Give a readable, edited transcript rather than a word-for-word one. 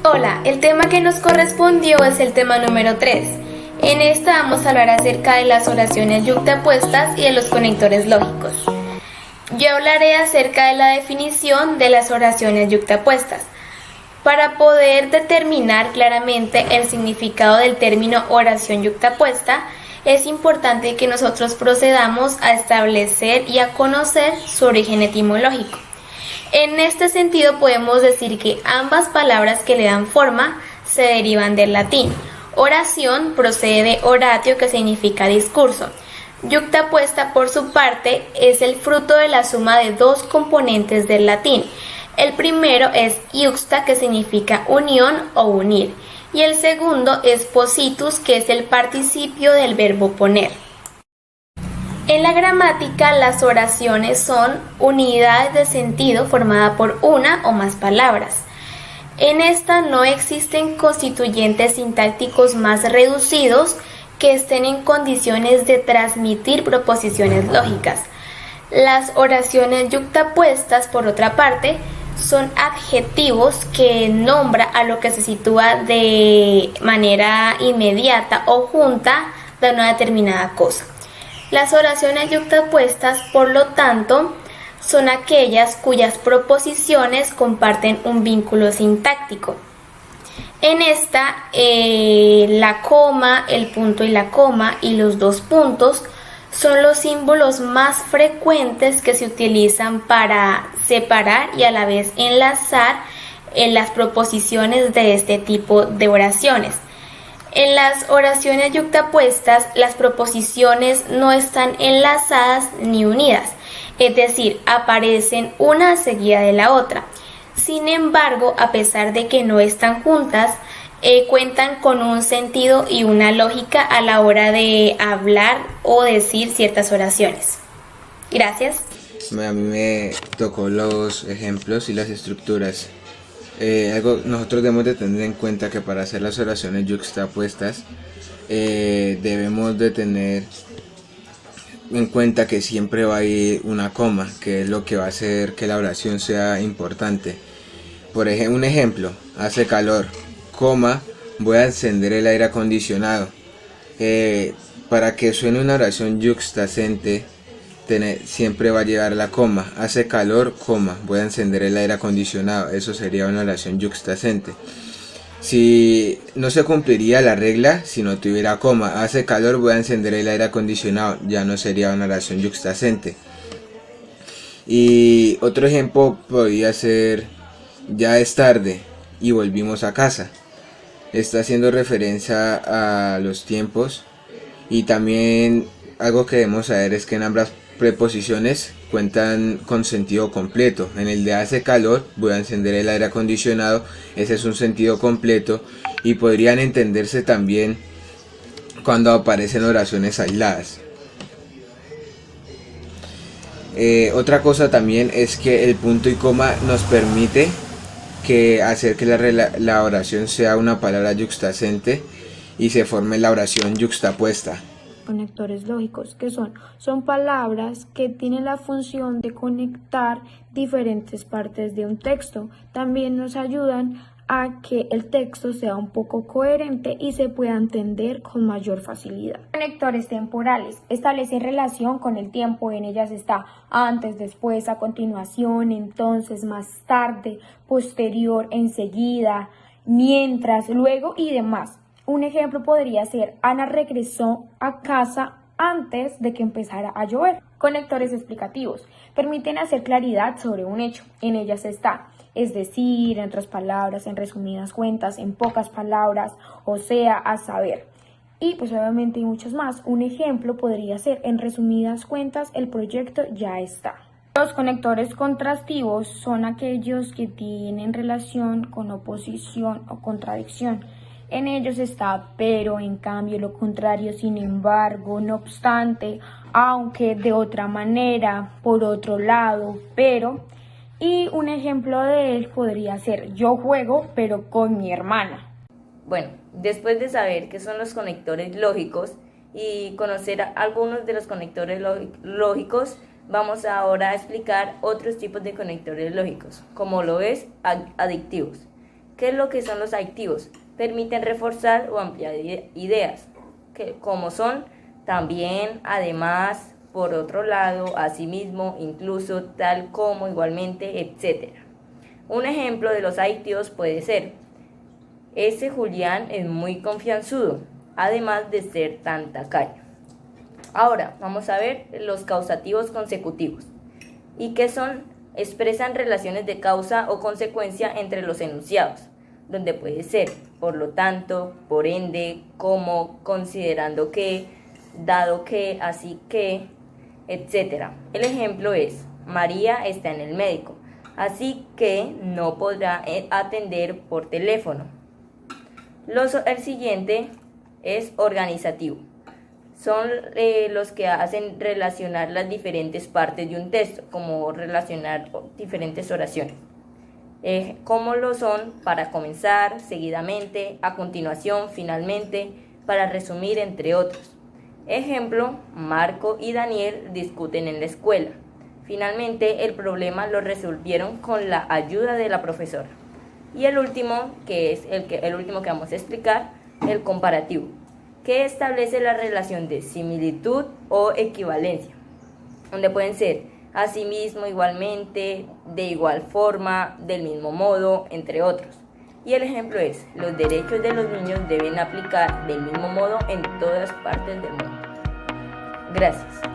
Hola, el tema que nos correspondió es el tema número 3. En esta vamos a hablar acerca de las oraciones yuxtapuestas y de los conectores lógicos. Yo hablaré acerca de la definición de las oraciones yuxtapuestas. Para poder determinar claramente el significado del término oración yuxtapuesta, es importante que nosotros procedamos a establecer y a conocer su origen etimológico. En este sentido podemos decir que ambas palabras que le dan forma se derivan del latín. Oración procede de oratio, que significa discurso. Yuxtapuesta, por su parte, es el fruto de la suma de dos componentes del latín. El primero es iuxta, que significa unión o unir, y el segundo es positus, que es el participio del verbo poner. En la gramática, las oraciones son unidades de sentido formadas por una o más palabras. En esta no existen constituyentes sintácticos más reducidos que estén en condiciones de transmitir proposiciones lógicas. Las oraciones yuxtapuestas, por otra parte, son adjetivos que nombra a lo que se sitúa de manera inmediata o junta de una determinada cosa. Las oraciones yuxtapuestas, por lo tanto, son aquellas cuyas proposiciones comparten un vínculo sintáctico. En esta, la coma, el punto y la coma y los dos puntos son los símbolos más frecuentes que se utilizan para separar y a la vez enlazar las proposiciones de este tipo de oraciones. En las oraciones yuxtapuestas, las proposiciones no están enlazadas ni unidas, es decir, aparecen una seguida de la otra. Sin embargo, a pesar de que no están juntas, cuentan con un sentido y una lógica a la hora de hablar o decir ciertas oraciones. Gracias. A mí me tocó los ejemplos y las estructuras. Nosotros debemos de tener en cuenta que para hacer las oraciones yuxtapuestas debemos de tener en cuenta que siempre va a ir una coma, que es lo que va a hacer que la oración sea importante. Por ejemplo, un ejemplo: hace calor, coma, voy a encender el aire acondicionado. Para que suene una oración yuxtacente, siempre va a llevar la coma. Hace calor, coma, voy a encender el aire acondicionado. Eso sería una oración yuxtacente. Si no se cumpliría la regla si no tuviera coma. Hace calor, voy a encender el aire acondicionado. Ya no sería una oración yuxtacente. Y otro ejemplo podría ser: ya es tarde y volvimos a casa. Está haciendo referencia a los tiempos. Y también algo que debemos saber es que en ambas preposiciones cuentan con sentido completo. En el de hace calor, voy a encender el aire acondicionado, ese es un sentido completo, y podrían entenderse también cuando aparecen oraciones aisladas. Otra cosa también es que el punto y coma nos permite hacer que la oración sea una palabra yuxtacente y se forme la oración yuxtapuesta. Conectores lógicos, que son palabras que tienen la función de conectar diferentes partes de un texto. También nos ayudan a que el texto sea un poco coherente y se pueda entender con mayor facilidad. Conectores temporales establecen relación con el tiempo. En ellas está antes, después, a continuación, entonces, más tarde, posterior, enseguida, mientras, luego y demás. Un ejemplo podría ser: Ana regresó a casa antes de que empezara a llover. Conectores explicativos permiten hacer claridad sobre un hecho. En ellas está es decir, en otras palabras, en resumidas cuentas, en pocas palabras, o sea, a saber. Y pues obviamente hay muchos más. Un ejemplo podría ser: en resumidas cuentas, el proyecto ya está. Los conectores contrastivos son aquellos que tienen relación con oposición o contradicción. En ellos está pero, en cambio, lo contrario, sin embargo, no obstante, aunque, de otra manera, por otro lado, pero. Y un ejemplo de él podría ser: yo juego pero con mi hermana. Bueno, después de saber qué son los conectores lógicos y conocer algunos de los conectores lógicos, vamos ahora a explicar otros tipos de conectores lógicos, como lo es adictivos. ¿Qué es lo que son los adjetivos? Permiten reforzar o ampliar ideas, como son también, además, por otro lado, asimismo, incluso, tal como, igualmente, etc. Un ejemplo de los adjetivos puede ser: ese Julián es muy confianzudo, además de ser tan tacaño. Ahora, vamos a ver los causativos consecutivos. ¿Y qué son? Expresan relaciones de causa o consecuencia entre los enunciados, donde puede ser por lo tanto, por ende, como, considerando que, dado que, así que, etc. El ejemplo es: María está en el médico, así que no podrá atender por teléfono. El siguiente es organizativo. Son los que hacen relacionar las diferentes partes de un texto, como relacionar diferentes oraciones. Como lo son para comenzar, seguidamente, a continuación, finalmente, para resumir, entre otros. Ejemplo: Marco y Daniel discuten en la escuela. Finalmente, el problema lo resolvieron con la ayuda de la profesora. Y el último, que es el último que vamos a explicar, el comparativo, que establece la relación de similitud o equivalencia, donde pueden ser asimismo, igualmente, de igual forma, del mismo modo, entre otros. Y el ejemplo es: los derechos de los niños deben aplicar del mismo modo en todas partes del mundo. Gracias.